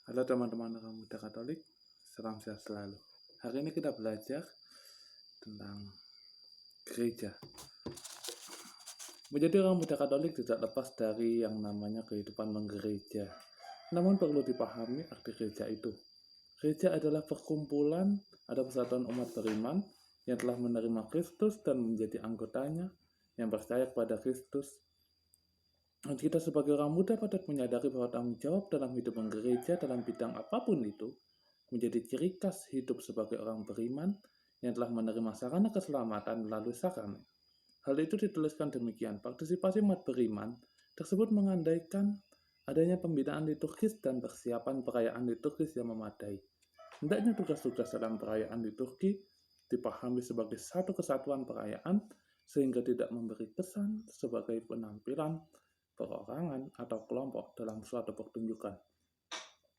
Halo teman-teman orang muda Katolik, salam sehat selalu. Hari ini kita belajar tentang gereja. Menjadi orang muda Katolik tidak lepas dari yang namanya kehidupan menggereja. Namun perlu dipahami arti gereja itu. Gereja adalah perkumpulan atau persatuan umat beriman yang telah menerima Kristus dan menjadi anggotanya, yang percaya kepada Kristus. Dan kita sebagai orang muda patut menyadari bahwa tanggung jawab dalam hidup menggereja dalam bidang apapun itu menjadi ciri khas hidup sebagai orang beriman yang telah menerima sarana keselamatan melalui sakramen. Hal itu dituliskan demikian: partisipasi umat beriman tersebut mengandaikan adanya pembinaan liturgis dan persiapan perayaan liturgis yang memadai. Hendaknya tugas-tugas dalam perayaan liturgi dipahami sebagai satu kesatuan perayaan sehingga tidak memberi kesan sebagai penampilan perorangan atau kelompok dalam suatu pertunjukan.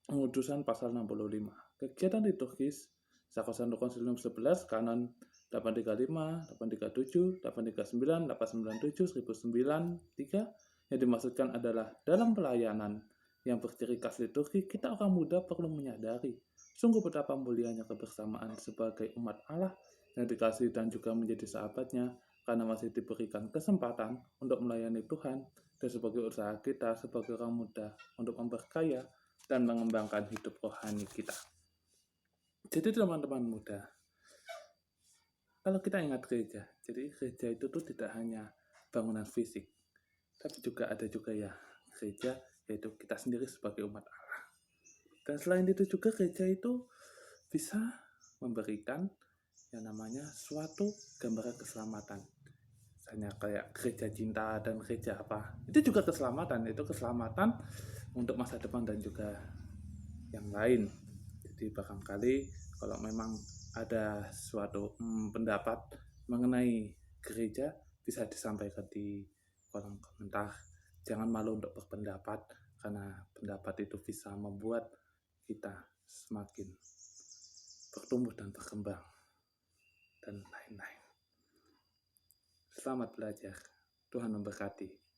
Pengudusan pasal 65. Kegiatan liturgis Sacrosanctum Concilium 11 Kanon 835, 837, 839, 897, 1093 yang dimaksudkan adalah dalam pelayanan yang berciri khas liturgi, kita orang muda perlu menyadari sungguh betapa mulianya kebersamaan sebagai umat Allah yang dikasihi dan juga menjadi sahabatnya, karena masih diberikan kesempatan untuk melayani Tuhan dan sebagai usaha kita sebagai orang muda untuk memperkaya dan mengembangkan hidup rohani kita. Jadi teman-teman muda, kalau kita ingat gereja, jadi gereja itu tuh tidak hanya bangunan fisik, tapi juga ada ya gereja, yaitu kita sendiri sebagai umat Allah. Dan selain itu juga gereja itu bisa memberikan yang namanya suatu gambaran keselamatan. Misalnya kayak gereja cinta dan gereja apa, itu juga keselamatan, itu keselamatan untuk masa depan dan juga yang lain. Jadi barangkali kalau memang ada suatu pendapat mengenai gereja, bisa disampaikan di kolom komentar. Jangan malu untuk berpendapat, karena pendapat itu bisa membuat kita semakin bertumbuh dan berkembang dan lain-lain. Selamat belajar. Tuhan memberkati.